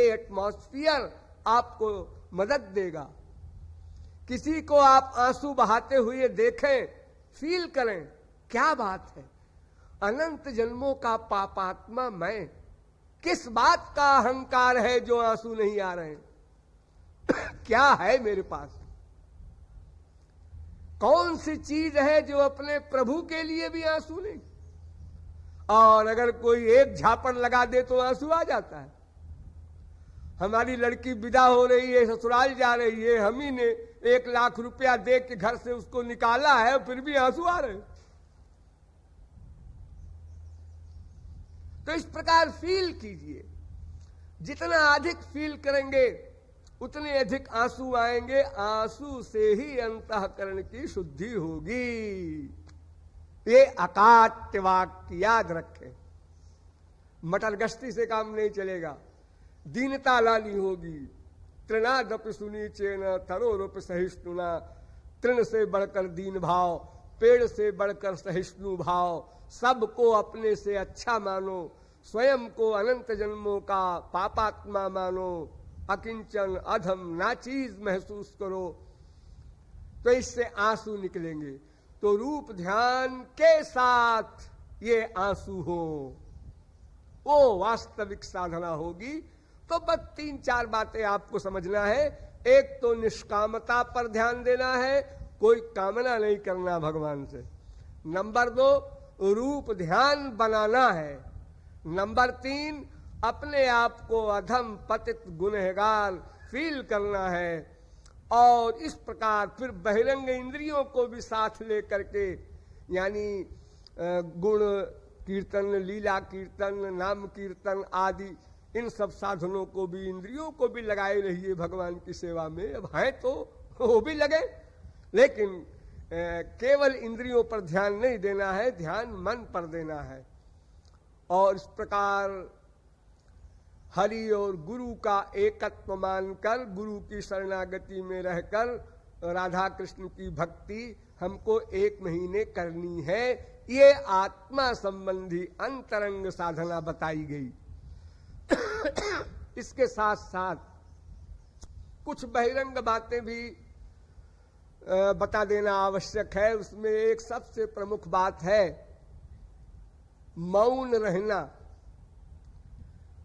Atmosphere आपको मदद देगा। किसी को आप आंसू बहाते हुए देखें, फील करें, क्या बात है, अनंत जन्मों का पापात्मा मैं, किस बात का अहंकार है जो आंसू नहीं आ रहे हैं? क्या है मेरे पास? कौन सी चीज है जो अपने प्रभु के लिए भी आंसू नहीं? और अगर कोई एक झापड़ लगा दे तो आंसू आ जाता है। हमारी लड़की विदा हो रही है, ससुराल जा रही है, हम ही ने 1 लाख रुपया दे के घर से उसको निकाला है, फिर भी आंसू आ रहे हैं। तो इस प्रकार फील कीजिए, जितना अधिक फील करेंगे उतने अधिक आंसू आएंगे। आंसू से ही अंतःकरण की शुद्धि होगी। ये अकाट्य वाक्य याद रखें। मटर गश्ती से काम नहीं चलेगा। दीनता लानी होगी। तृणादपि सुनीचेन थरोरपि सहिष्णुना। तृण से बढ़कर दीन भाव, पेड़ से बढ़कर सहिष्णु भाव, सबको अपने से अच्छा मानो, स्वयं को अनंत जन्मों का पापात्मा मानो, अकिंचन अधम ना चीज महसूस करो, तो इससे आंसू निकलेंगे। तो रूप ध्यान के साथ ये आंसू हो, वो वास्तविक साधना होगी। तो बस 3-4 बातें आपको समझना है। एक तो निष्कामता पर ध्यान देना है, कोई कामना नहीं करना भगवान से। नंबर 2, रूप ध्यान बनाना है। नंबर 3, अपने आप को अधम पतित गुनहगार फील करना है। और इस प्रकार फिर बहिरंग इंद्रियों को भी साथ लेकर के, यानी गुण कीर्तन, लीला कीर्तन, नाम कीर्तन आदि, इन सब साधनों को भी, इंद्रियों को भी लगाए रहिए भगवान की सेवा में। अब है तो वो भी लगे, लेकिन केवल इंद्रियों पर ध्यान नहीं देना है, ध्यान मन पर देना है। और इस प्रकार हरि और गुरु का एकत्व मानकर, गुरु की शरणागति में रहकर राधा कृष्ण की भक्ति हमको 1 महीने करनी है। ये आत्मा संबंधी अंतरंग साधना बताई गई। इसके साथ साथ कुछ बहिरंग बातें भी बता देना आवश्यक है। उसमें एक सबसे प्रमुख बात है मौन रहना।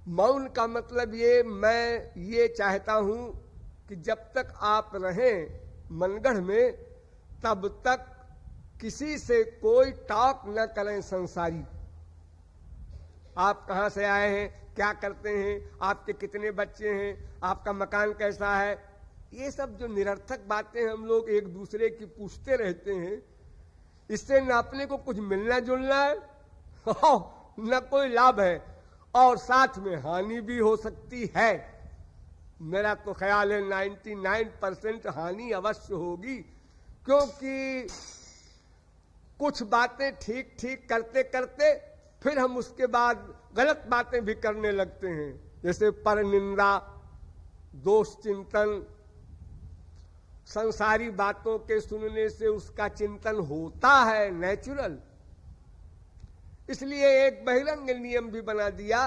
मौन का मतलब ये, मैं ये चाहता हूं कि जब तक आप रहें मनगढ़ में, तब तक किसी से कोई टॉक न करें संसारी। आप कहां से आए हैं, क्या करते हैं, आपके कितने बच्चे हैं, आपका मकान कैसा है, ये सब जो निरर्थक बातें हम लोग एक दूसरे की पूछते रहते हैं, इससे न अपने को कुछ मिलना जुलना है, न कोई लाभ है, और साथ में हानि भी हो सकती है। मेरा तो ख्याल है 99% हानि अवश्य होगी, क्योंकि कुछ बातें ठीक ठीक करते करते फिर हम उसके बाद गलत बातें भी करने लगते हैं। जैसे पर निंदा, दोष चिंतन, संसारी बातों के सुनने से उसका चिंतन होता है, नेचुरल। इसलिए एक बहिरंग नियम भी बना दिया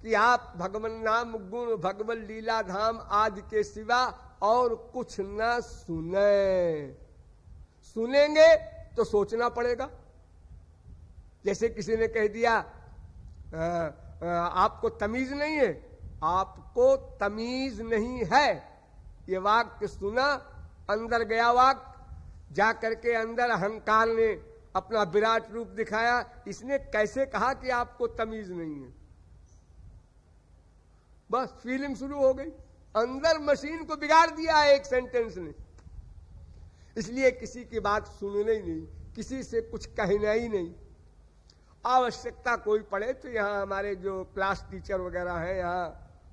कि आप भगवान नाम गुण, भगवत लीला धाम आदि के सिवा और कुछ न सुने। सुनेंगे तो सोचना पड़ेगा। जैसे किसी ने कह दिया आपको तमीज नहीं है, आपको तमीज नहीं है, ये वाक्य सुना, अंदर गया वाक्य, जा करके अंदर अहंकार ने अपना विराट रूप दिखाया। इसने कैसे कहा कि आपको तमीज नहीं है? बस फीलिंग शुरू हो गई, अंदर मशीन को बिगाड़ दिया एक सेंटेंस ने। इसलिए किसी की बात सुनना ही नहीं, किसी से कुछ कहना ही नहीं। आवश्यकता कोई पड़े तो यहाँ हमारे जो क्लास टीचर वगैरह हैं, यहाँ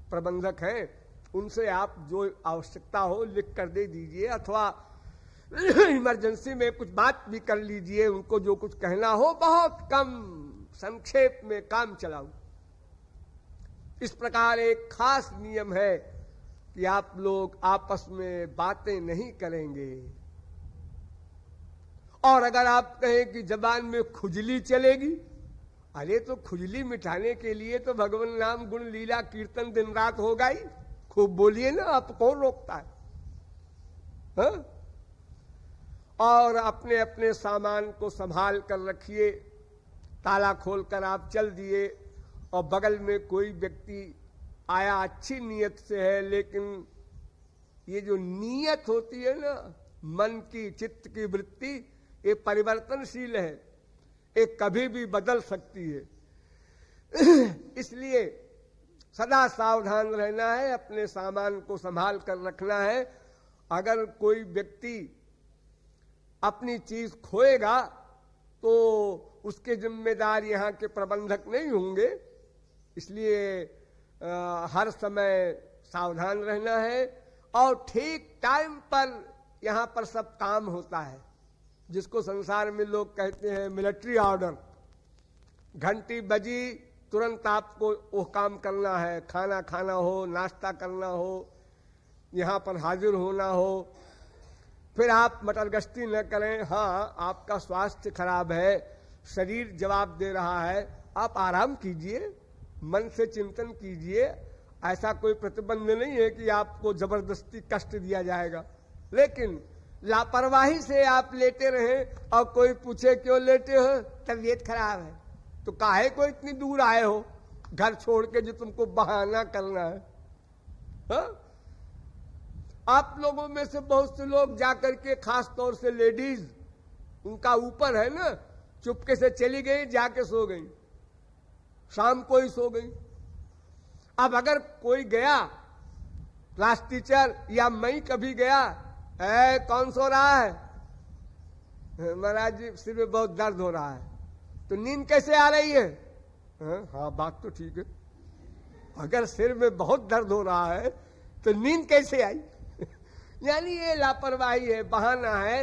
प्रबंधक हैं, उनसे आप जो आवश्यकता हो लिख कर दे दीजिए, अथवा इमरजेंसी में कुछ बात भी कर लीजिए। उनको जो कुछ कहना हो बहुत कम संक्षेप में काम चलाओ। इस प्रकार एक खास नियम है कि आप लोग आपस में बातें नहीं करेंगे। और अगर आप कहें कि जबान में खुजली चलेगी, अरे तो खुजली मिटाने के लिए तो भगवान नाम गुण लीला कीर्तन दिन रात होगा ही, खूब बोलिए ना, आप कौन रोकता है? हाँ? और अपने अपने सामान को संभाल कर रखिए, ताला खोलकर आप चल दिए, और बगल में कोई व्यक्ति आया अच्छी नीयत से है, लेकिन ये जो नीयत होती है ना, मन की चित्त की वृत्ति, ये परिवर्तनशील है, ये कभी भी बदल सकती है। इसलिए सदा सावधान रहना है, अपने सामान को संभाल कर रखना है। अगर कोई व्यक्ति अपनी चीज खोएगा तो उसके जिम्मेदार यहाँ के प्रबंधक नहीं होंगे, इसलिए हर समय सावधान रहना है। और ठीक टाइम पर यहाँ पर सब काम होता है, जिसको संसार में लोग कहते हैं मिलिट्री ऑर्डर। घंटी बजी, तुरंत आपको वो काम करना है, खाना खाना हो, नाश्ता करना हो, यहाँ पर हाजिर होना हो। फिर आप मटरगश्ती न करें। हाँ, आपका स्वास्थ्य खराब है, शरीर जवाब दे रहा है, आप आराम कीजिए, मन से चिंतन कीजिए। ऐसा कोई प्रतिबंध नहीं है कि आपको जबरदस्ती कष्ट दिया जाएगा, लेकिन लापरवाही से आप लेटे रहें और कोई पूछे क्यों लेटे हो, तबीयत खराब है, तो काहे को इतनी दूर आए हो घर छोड़ के जो तुमको बहाना करना है? हा? आप लोगों में से बहुत से लोग जाकर के, खास तौर से लेडीज, उनका ऊपर है ना, चुपके से चली गई, जाके सो गई, शाम को ही सो गई। अब अगर कोई गया, क्लास टीचर या मैं कभी गया, कौन सो रहा है? महाराज जी सिर में बहुत दर्द हो रहा है। तो नींद कैसे आ रही है? हाँ, बात तो ठीक है। अगर सिर में बहुत दर्द हो रहा है तो नींद कैसे आई? यानी ये लापरवाही है, बहाना है।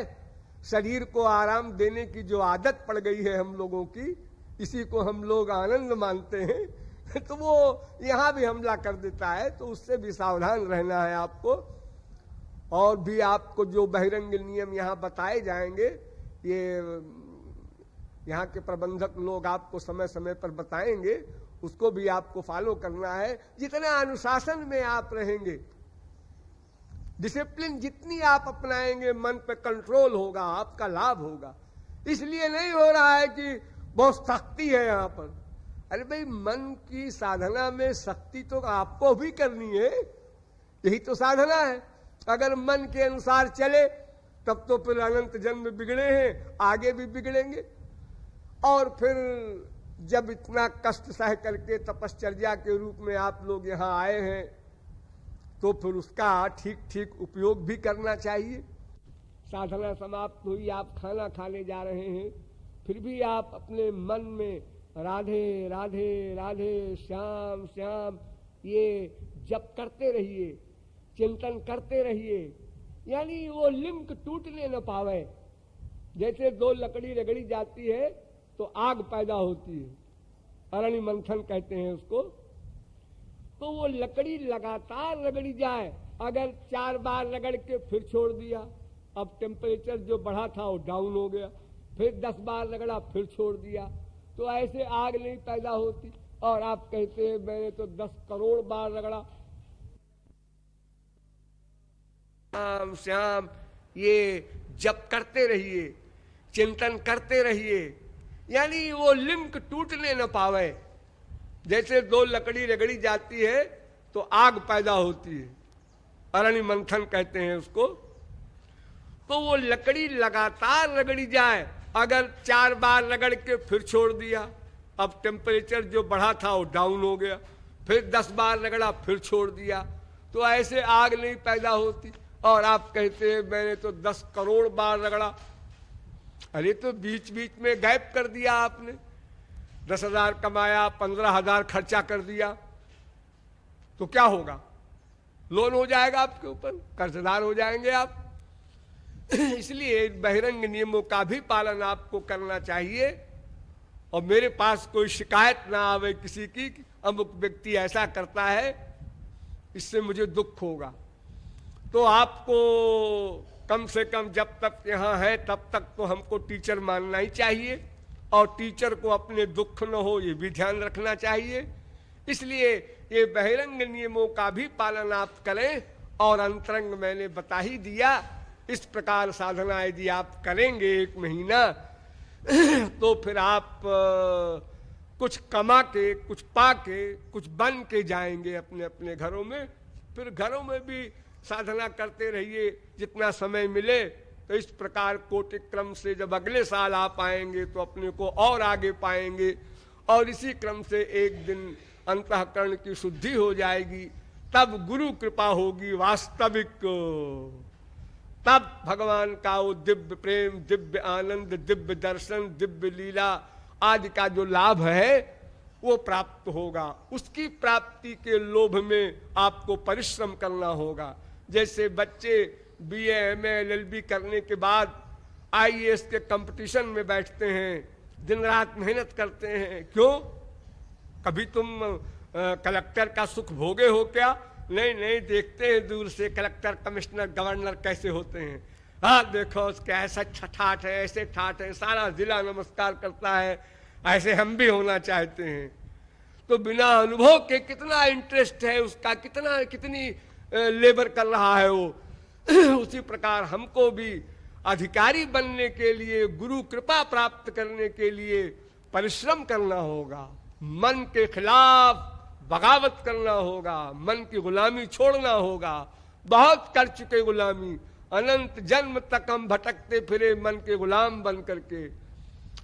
शरीर को आराम देने की जो आदत पड़ गई है हम लोगों की, इसी को हम लोग आनंद मानते हैं, तो वो यहाँ भी हमला कर देता है। तो उससे भी सावधान रहना है आपको। और भी आपको जो बहिरंग नियम यहाँ बताए जाएंगे, ये यहाँ के प्रबंधक लोग आपको समय समय पर बताएंगे, उसको भी आपको फॉलो करना है। जितना अनुशासन में आप रहेंगे, डिसिप्लिन जितनी आप अपनाएंगे, मन पे कंट्रोल होगा, आपका लाभ होगा। इसलिए नहीं हो रहा है कि बहुत शक्ति है यहाँ पर। अरे भाई, मन की साधना में शक्ति तो आपको भी करनी है, यही तो साधना है। अगर मन के अनुसार चले तब तो फिर अनंत जन्म बिगड़े हैं, आगे भी बिगड़ेंगे। और फिर जब इतना कष्ट सह करके तपश्चर्या के रूप में आप लोग यहाँ आए हैं, तो फिर उसका ठीक ठीक उपयोग भी करना चाहिए। साधना समाप्त हुई, आप खाना खाने जा रहे हैं, फिर भी आप अपने मन में राधे राधे राधे श्याम श्याम ये जप करते रहिए, चिंतन करते रहिए। यानी वो लिंक टूटने न पावे। जैसे दो लकड़ी रगड़ी जाती है तो आग पैदा होती है, अरणि मंथन कहते हैं उसको। तो वो लकड़ी लगातार रगड़ी जाए, अगर 4 बार रगड़ के फिर छोड़ दिया, अब टेम्परेचर जो बढ़ा था वो डाउन हो गया, फिर 10 बार रगड़ा फिर छोड़ दिया, तो ऐसे आग नहीं पैदा होती। और आप कहते हैं मैंने तो 10 करोड़ बार रगड़ा। श्याम श्याम ये जप करते रहिए, चिंतन करते रहिए, यानी वो लिंक टूटने न पावे। जैसे दो लकड़ी रगड़ी जाती है तो आग पैदा होती है, अरणि मंथन कहते हैं उसको। तो वो लकड़ी लगातार रगड़ी जाए, अगर 4 बार रगड़ के फिर छोड़ दिया, अब टेम्परेचर जो बढ़ा था वो डाउन हो गया, फिर 10 बार रगड़ा फिर छोड़ दिया, तो ऐसे आग नहीं पैदा होती। और आप कहते हैं मैंने तो 10 करोड़ बार रगड़ा। अरे तो बीच बीच में गैप कर दिया आपने, 10,000 कमाया, 15,000 खर्चा कर दिया, तो क्या होगा? लोन हो जाएगा आपके ऊपर, कर्जदार हो जाएंगे आप। इसलिए बहिरंग नियमों का भी पालन आपको करना चाहिए। और मेरे पास कोई शिकायत ना आवे किसी की, अमुक व्यक्ति ऐसा करता है, इससे मुझे दुख होगा। तो आपको कम से कम जब तक यहाँ है तब तक तो हमको टीचर मानना ही चाहिए। और टीचर को अपने दुख न हो, ये भी ध्यान रखना चाहिए। इसलिए ये बहिरंग नियमों का भी पालन आप करें, और अंतरंग मैंने बता ही दिया। इस प्रकार साधना यदि आप करेंगे 1 महीना तो फिर आप कुछ कमा के, कुछ पा के, कुछ बन के जाएंगे अपने अपने घरों में। फिर घरों में भी साधना करते रहिए जितना समय मिले। तो इस प्रकार कोटि क्रम से जब अगले साल आप आएंगे तो अपने को और आगे पाएंगे, और इसी क्रम से एक दिन अंतःकरण की शुद्धि हो जाएगी। तब गुरु कृपा होगी वास्तविक, तब भगवान का वो दिव्य प्रेम, दिव्य आनंद, दिव्य दर्शन, दिव्य लीला आदि का जो लाभ है वो प्राप्त होगा। उसकी प्राप्ति के लोभ में आपको परिश्रम करना होगा। जैसे बच्चे BA MA LLB करने के बाद IAS के कंपटीशन में बैठते हैं, दिन रात मेहनत करते हैं। क्यों? कभी तुम कलेक्टर का सुख भोगे हो क्या? नहीं नहीं, देखते हैं दूर से कलेक्टर, कमिश्नर, गवर्नर कैसे होते हैं। हाँ देखो उसके ऐसा ठाठ है, ऐसे ठाठ है, सारा जिला नमस्कार करता है, ऐसे हम भी होना चाहते हैं। तो बिना अनुभव के कितना इंटरेस्ट है उसका, कितनी लेबर कर रहा है वो। उसी प्रकार हमको भी अधिकारी बनने के लिए, गुरु कृपा प्राप्त करने के लिए परिश्रम करना होगा, मन के खिलाफ बगावत करना होगा, मन की गुलामी छोड़ना होगा। बहुत कर चुके गुलामी, अनंत जन्म तक हम भटकते फिरे मन के गुलाम बन करके,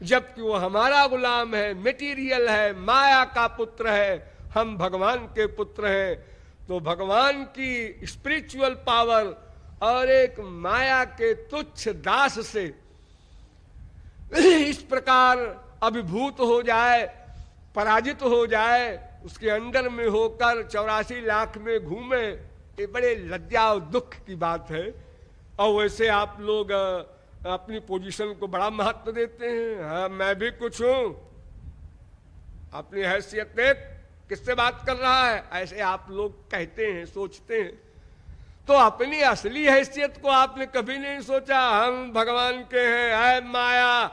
जबकि वो हमारा गुलाम है, मटेरियल है, माया का पुत्र है, हम भगवान के पुत्र हैं। तो भगवान की स्पिरिचुअल पावर और एक माया के तुच्छ दास से इस प्रकार अभिभूत हो जाए, पराजित हो जाए, उसके अंडर में होकर 84 लाख में घूमे, ये बड़े लज्जा और दुख की बात है। और वैसे आप लोग अपनी पोजीशन को बड़ा महत्व देते हैं। हाँ, मैं भी कुछ हूं, अपनी हैसियत देख, किससे बात कर रहा है, ऐसे आप लोग कहते हैं, सोचते हैं। तो अपनी असली हैसियत को आपने कभी नहीं सोचा। हम भगवान के हैं, ऐ माया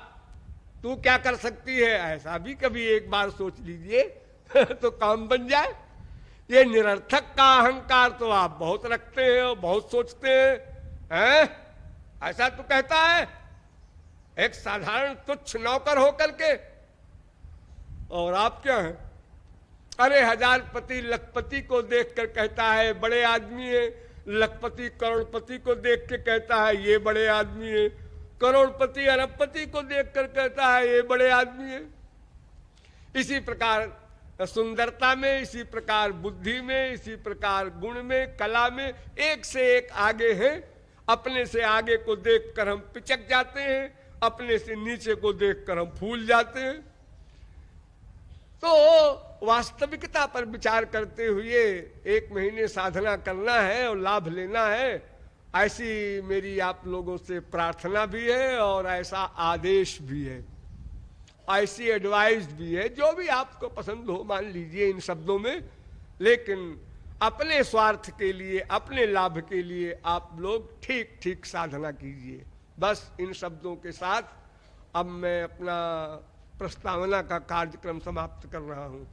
तू क्या कर सकती है, ऐसा भी कभी एक बार सोच लीजिए तो काम बन जाए। ये निरर्थक का अहंकार तो आप बहुत रखते हैं और बहुत सोचते हैं। ऐसा तो कहता है एक साधारण तुच्छ नौकर होकर के, और आप क्या हैं? अरे हजारपति लखपति को देखकर कहता है बड़े आदमी है, लखपति करोड़पति को देख के कहता है ये बड़े आदमी है, करोड़पति अरबपति को देखकर कहता है ये बड़े आदमी है। इसी प्रकार सुंदरता में, इसी प्रकार बुद्धि में, इसी प्रकार गुण में, कला में एक से एक आगे हैं। अपने से आगे को देखकर हम पिचक जाते हैं, अपने से नीचे को देखकर हम फूल जाते हैं। तो वास्तविकता पर विचार करते हुए 1 महीने साधना करना है और लाभ लेना है, ऐसी मेरी आप लोगों से प्रार्थना भी है और ऐसा आदेश भी है, ऐसी एडवाइस भी है। जो भी आपको पसंद हो मान लीजिए इन शब्दों में, लेकिन अपने स्वार्थ के लिए, अपने लाभ के लिए आप लोग ठीक ठीक साधना कीजिए। बस इन शब्दों के साथ अब मैं अपना प्रस्तावना का कार्यक्रम समाप्त कर रहा हूँ।